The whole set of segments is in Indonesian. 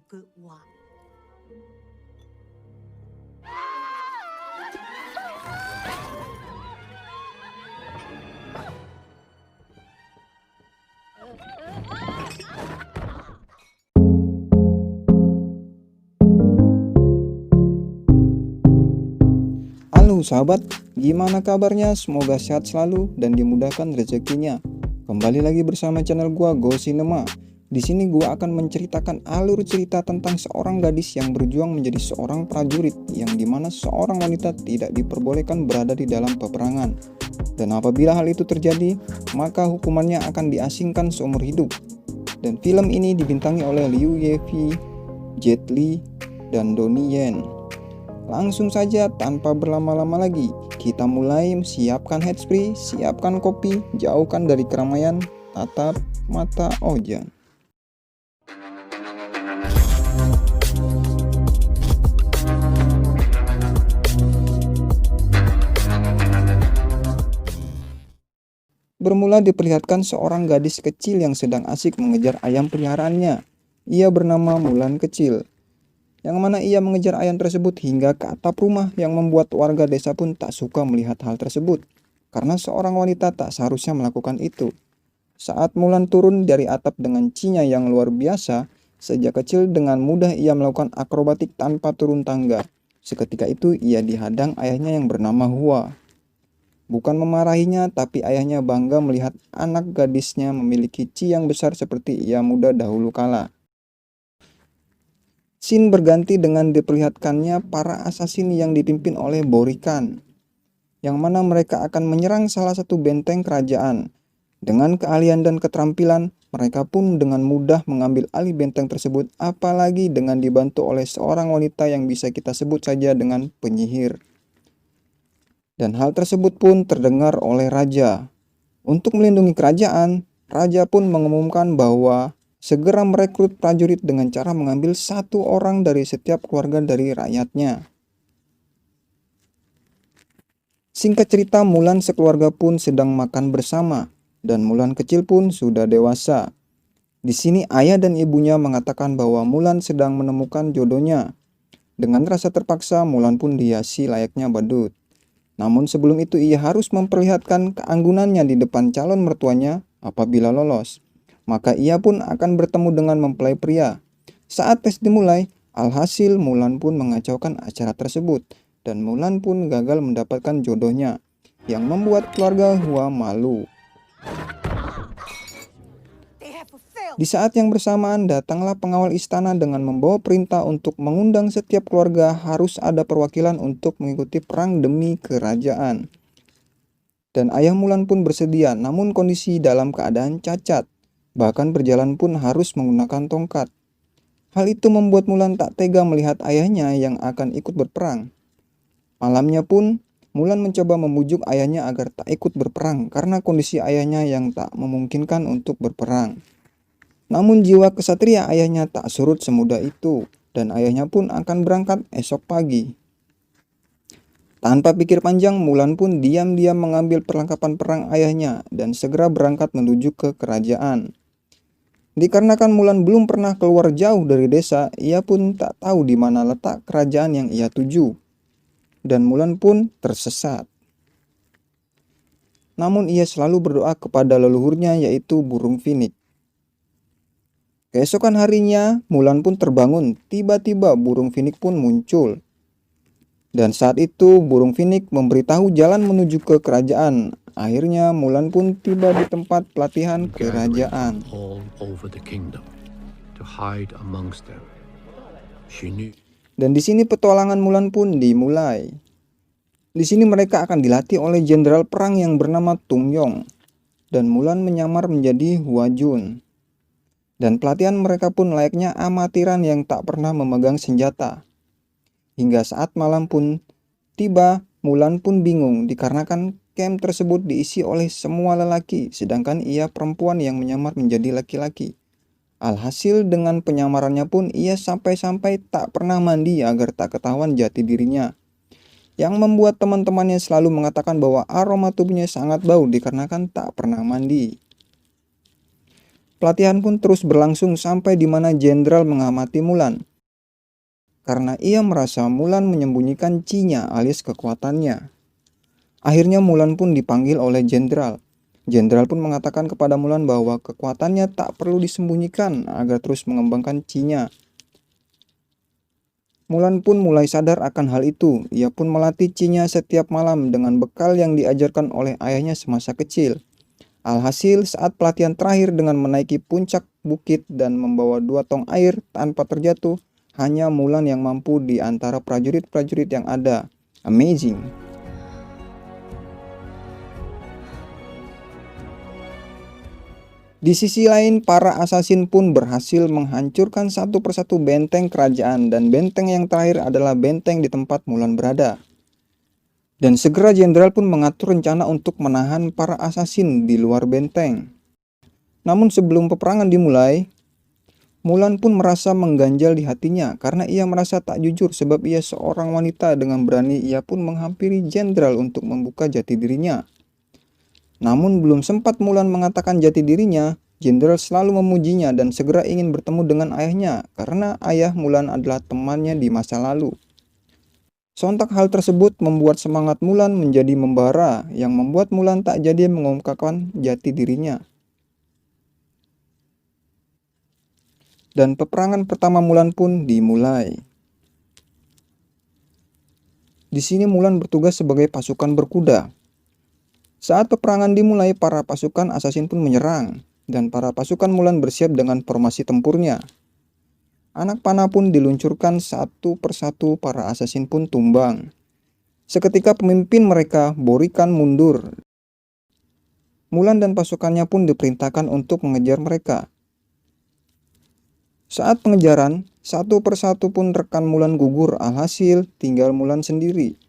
good one. Halo sahabat, gimana kabarnya? Semoga sehat selalu dan dimudahkan rezekinya. Kembali lagi bersama channel gua Go Cinema. Di sini gua akan menceritakan alur cerita tentang seorang gadis yang berjuang menjadi seorang prajurit, yang dimana seorang wanita tidak diperbolehkan berada di dalam peperangan. Dan apabila hal itu terjadi, maka hukumannya akan diasingkan seumur hidup. Dan film ini dibintangi oleh Liu Yefei, Jet Li, dan Donnie Yen. Langsung saja tanpa berlama-lama lagi, kita mulai. Siapkan headspray, siapkan kopi, jauhkan dari keramaian, tatap mata ojan. Bermula diperlihatkan seorang gadis kecil yang sedang asik mengejar ayam peliharaannya. Ia bernama Mulan Kecil, yang mana ia mengejar ayam tersebut hingga ke atap rumah, yang membuat warga desa pun tak suka melihat hal tersebut, karena seorang wanita tak seharusnya melakukan itu. Saat Mulan turun dari atap dengan cinya yang luar biasa, sejak kecil dengan mudah ia melakukan akrobatik tanpa turun tangga. Seketika itu ia dihadang ayahnya yang bernama Hua. Bukan memarahinya, tapi ayahnya bangga melihat anak gadisnya memiliki ci yang besar seperti ia muda dahulu kala. Scene berganti dengan diperlihatkannya para asasin yang dipimpin oleh Borikan, yang mana mereka akan menyerang salah satu benteng kerajaan. Dengan keahlian dan keterampilan, mereka pun dengan mudah mengambil alih benteng tersebut, apalagi dengan dibantu oleh seorang wanita yang bisa kita sebut saja dengan penyihir. Dan hal tersebut pun terdengar oleh raja. Untuk melindungi kerajaan, raja pun mengumumkan bahwa segera merekrut prajurit dengan cara mengambil satu orang dari setiap keluarga dari rakyatnya. Singkat cerita, Mulan sekeluarga pun sedang makan bersama, dan Mulan Kecil pun sudah dewasa. Di sini ayah dan ibunya mengatakan bahwa Mulan sedang menemukan jodohnya. Dengan rasa terpaksa, Mulan pun dihiasi layaknya badut. Namun sebelum itu ia harus memperlihatkan keanggunannya di depan calon mertuanya. Apabila lolos, maka ia pun akan bertemu dengan mempelai pria. Saat tes dimulai, alhasil Mulan pun mengacaukan acara tersebut, dan Mulan pun gagal mendapatkan jodohnya, yang membuat keluarga Hua malu. Di saat yang bersamaan, datanglah pengawal istana dengan membawa perintah untuk mengundang setiap keluarga harus ada perwakilan untuk mengikuti perang demi kerajaan. Dan ayah Mulan pun bersedia, namun kondisi dalam keadaan cacat. Bahkan berjalan pun harus menggunakan tongkat. Hal itu membuat Mulan tak tega melihat ayahnya yang akan ikut berperang. Malamnya pun, Mulan mencoba membujuk ayahnya agar tak ikut berperang karena kondisi ayahnya yang tak memungkinkan untuk berperang. Namun jiwa kesatria ayahnya tak surut semudah itu, dan ayahnya pun akan berangkat esok pagi. Tanpa pikir panjang, Mulan pun diam-diam mengambil perlengkapan perang ayahnya dan segera berangkat menuju ke kerajaan. Dikarenakan Mulan belum pernah keluar jauh dari desa, ia pun tak tahu di mana letak kerajaan yang ia tuju. Dan Mulan pun tersesat. Namun ia selalu berdoa kepada leluhurnya, yaitu burung finik. Keesokan harinya, Mulan pun terbangun. Tiba-tiba burung finik pun muncul. Dan saat itu burung finik memberitahu jalan menuju ke kerajaan. Akhirnya Mulan pun tiba di tempat pelatihan kerajaan. Dan di sini petualangan Mulan pun dimulai. Di sini mereka akan dilatih oleh jenderal perang yang bernama Tung Yong. Dan Mulan menyamar menjadi Hua Jun. Dan pelatihan mereka pun layaknya amatiran yang tak pernah memegang senjata. Hingga saat malam pun tiba, Mulan pun bingung dikarenakan camp tersebut diisi oleh semua lelaki, sedangkan ia perempuan yang menyamar menjadi laki-laki. Alhasil dengan penyamarannya pun ia sampai-sampai tak pernah mandi agar tak ketahuan jati dirinya. Yang membuat teman-temannya selalu mengatakan bahwa aroma tubuhnya sangat bau dikarenakan tak pernah mandi. Pelatihan pun terus berlangsung sampai di mana jenderal mengamati Mulan. Karena ia merasa Mulan menyembunyikan Chi-nya alias kekuatannya. Akhirnya Mulan pun dipanggil oleh jenderal. Jenderal pun mengatakan kepada Mulan bahwa kekuatannya tak perlu disembunyikan agar terus mengembangkan Chi-nya. Mulan pun mulai sadar akan hal itu. Ia pun melatih Chi-nya setiap malam dengan bekal yang diajarkan oleh ayahnya semasa kecil. Alhasil saat pelatihan terakhir dengan menaiki puncak bukit dan membawa 2 tong air tanpa terjatuh, hanya Mulan yang mampu di antara prajurit-prajurit yang ada. Amazing. Di sisi lain, para asasin pun berhasil menghancurkan satu persatu benteng kerajaan, dan benteng yang terakhir adalah benteng di tempat Mulan berada. Dan segera jenderal pun mengatur rencana untuk menahan para asasin di luar benteng. Namun sebelum peperangan dimulai, Mulan pun merasa mengganjal di hatinya karena ia merasa tak jujur sebab ia seorang wanita. Dengan berani ia pun menghampiri jenderal untuk membuka jati dirinya. Namun belum sempat Mulan mengatakan jati dirinya, jenderal selalu memujinya dan segera ingin bertemu dengan ayahnya karena ayah Mulan adalah temannya di masa lalu. Sontak hal tersebut membuat semangat Mulan menjadi membara yang membuat Mulan tak jadi mengungkapkan jati dirinya. Dan peperangan pertama Mulan pun dimulai. Di sini Mulan bertugas sebagai pasukan berkuda. Saat peperangan dimulai, para pasukan asasin pun menyerang, dan para pasukan Mulan bersiap dengan formasi tempurnya. Anak panah pun diluncurkan satu persatu, para asasin pun tumbang. Seketika pemimpin mereka, Borikan, mundur. Mulan dan pasukannya pun diperintahkan untuk mengejar mereka. Saat pengejaran, satu persatu pun rekan Mulan gugur, alhasil tinggal Mulan sendiri.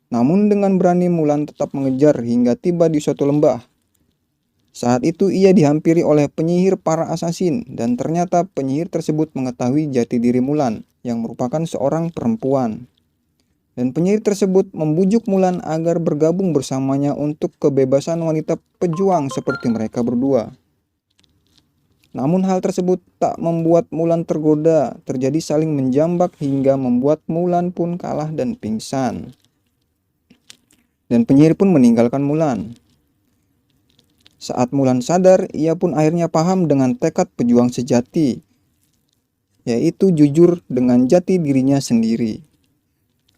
Namun dengan berani Mulan tetap mengejar hingga tiba di suatu lembah. Saat itu ia dihampiri oleh penyihir para asasin dan ternyata penyihir tersebut mengetahui jati diri Mulan yang merupakan seorang perempuan. Dan penyihir tersebut membujuk Mulan agar bergabung bersamanya untuk kebebasan wanita pejuang seperti mereka berdua. Namun hal tersebut tak membuat Mulan tergoda, terjadi saling menjambak hingga membuat Mulan pun kalah dan pingsan. Dan penyihir pun meninggalkan Mulan. Saat Mulan sadar, ia pun akhirnya paham dengan tekad pejuang sejati, yaitu jujur dengan jati dirinya sendiri.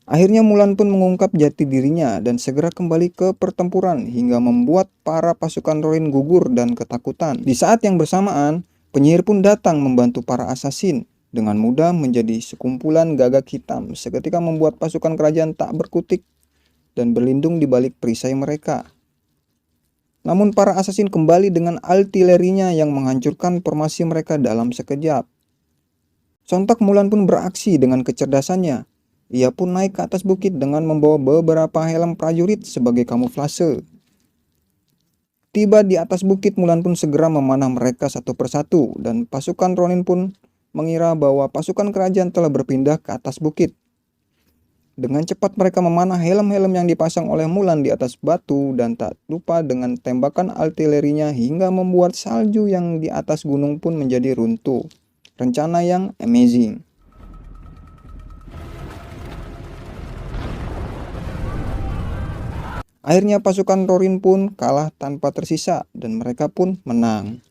Akhirnya Mulan pun mengungkap jati dirinya dan segera kembali ke pertempuran hingga membuat para pasukan Rorin gugur dan ketakutan. Di saat yang bersamaan, penyihir pun datang membantu para asasin. Dengan mudah menjadi sekumpulan gagak hitam, seketika membuat pasukan kerajaan tak berkutik dan berlindung di balik perisai mereka. Namun para asasin kembali dengan artilerinya yang menghancurkan formasi mereka dalam sekejap. Sontak Mulan pun beraksi dengan kecerdasannya. Ia pun naik ke atas bukit dengan membawa beberapa helm prajurit sebagai kamuflase. Tiba di atas bukit, Mulan pun segera memanah mereka satu persatu dan pasukan Ronin pun mengira bahwa pasukan kerajaan telah berpindah ke atas bukit. Dengan cepat mereka memanah helm-helm yang dipasang oleh Mulan di atas batu dan tak lupa dengan tembakan artilerinya hingga membuat salju yang di atas gunung pun menjadi runtuh. Rencana yang amazing. Akhirnya pasukan Rorin pun kalah tanpa tersisa dan mereka pun menang.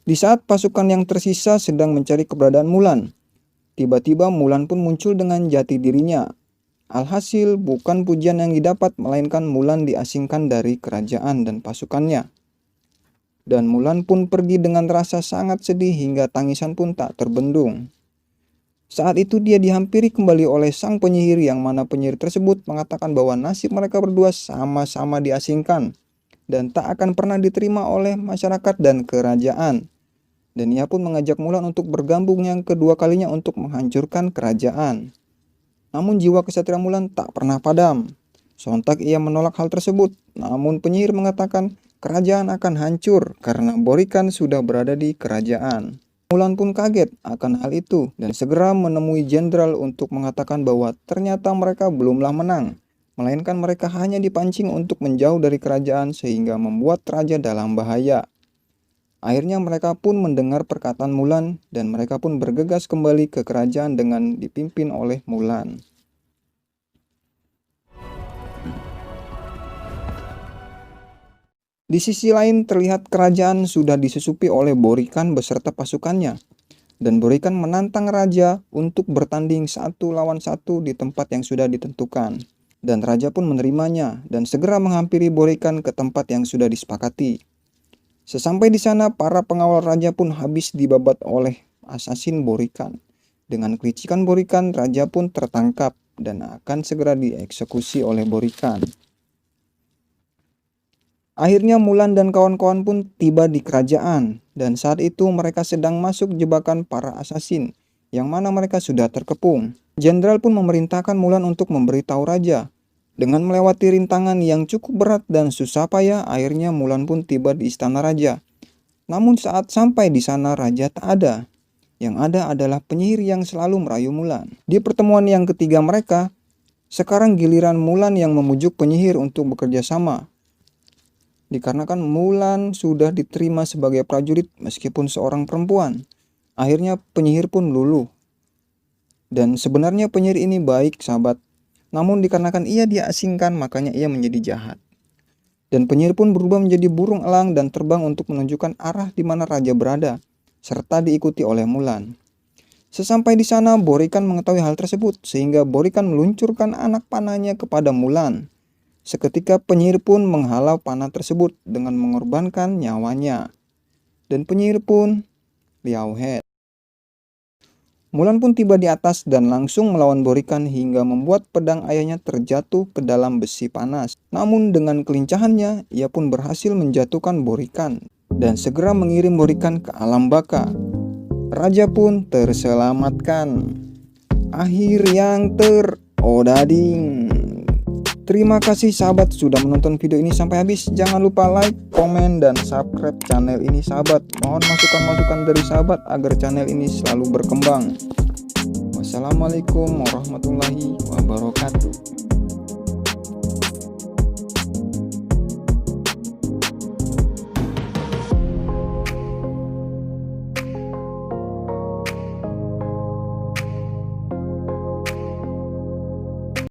Di saat pasukan yang tersisa sedang mencari keberadaan Mulan, tiba-tiba Mulan pun muncul dengan jati dirinya. Alhasil bukan pujian yang didapat melainkan Mulan diasingkan dari kerajaan dan pasukannya. Dan Mulan pun pergi dengan rasa sangat sedih hingga tangisan pun tak terbendung. Saat itu dia dihampiri kembali oleh sang penyihir yang mana penyihir tersebut mengatakan bahwa nasib mereka berdua sama-sama diasingkan dan tak akan pernah diterima oleh masyarakat dan kerajaan. Dan ia pun mengajak Mulan untuk bergabung yang kedua kalinya untuk menghancurkan kerajaan. Namun jiwa kesatria Mulan tak pernah padam. Sontak ia menolak hal tersebut. Namun penyihir mengatakan kerajaan akan hancur karena Borikan sudah berada di kerajaan. Mulan pun kaget akan hal itu dan segera menemui jenderal untuk mengatakan bahwa ternyata mereka belumlah menang, melainkan mereka hanya dipancing untuk menjauh dari kerajaan sehingga membuat raja dalam bahaya. Akhirnya mereka pun mendengar perkataan Mulan dan mereka pun bergegas kembali ke kerajaan dengan dipimpin oleh Mulan. Di sisi lain terlihat kerajaan sudah disusupi oleh Borikan beserta pasukannya. Dan Borikan menantang raja untuk bertanding 1 lawan 1 di tempat yang sudah ditentukan. Dan raja pun menerimanya dan segera menghampiri Borikan ke tempat yang sudah disepakati. Sesampai di sana, para pengawal raja pun habis dibabat oleh asasin Borikan. Dengan kelicikan Borikan, raja pun tertangkap dan akan segera dieksekusi oleh Borikan. Akhirnya Mulan dan kawan-kawan pun tiba di kerajaan, dan saat itu mereka sedang masuk jebakan para asasin, yang mana mereka sudah terkepung. Jenderal pun memerintahkan Mulan untuk memberitahu raja. Dengan melewati rintangan yang cukup berat dan susah payah, akhirnya Mulan pun tiba di istana raja. Namun saat sampai di sana raja tak ada. Yang ada adalah penyihir yang selalu merayu Mulan. Di pertemuan yang ketiga mereka, sekarang giliran Mulan yang memujuk penyihir untuk bekerja sama. Dikarenakan Mulan sudah diterima sebagai prajurit meskipun seorang perempuan. Akhirnya penyihir pun luluh. Dan sebenarnya penyihir ini baik, sahabat. Namun dikarenakan ia diasingkan, makanya ia menjadi jahat. Dan penyihir pun berubah menjadi burung elang dan terbang untuk menunjukkan arah di mana raja berada, serta diikuti oleh Mulan. Sesampai di sana, Borikan mengetahui hal tersebut, sehingga Borikan meluncurkan anak panahnya kepada Mulan. Seketika penyihir pun menghalau panah tersebut dengan mengorbankan nyawanya. Dan penyihir pun Liao He. Mulan pun tiba di atas dan langsung melawan Borikan hingga membuat pedang ayahnya terjatuh ke dalam besi panas. Namun dengan kelincahannya, ia pun berhasil menjatuhkan Borikan dan segera mengirim Borikan ke alam baka. Raja pun terselamatkan. Akhir yang terodading. Terima kasih sahabat sudah menonton video ini sampai habis. Jangan lupa like, komen, dan subscribe channel ini sahabat. Mohon masukan-masukan dari sahabat agar channel ini selalu berkembang. Wassalamualaikum warahmatullahi wabarakatuh.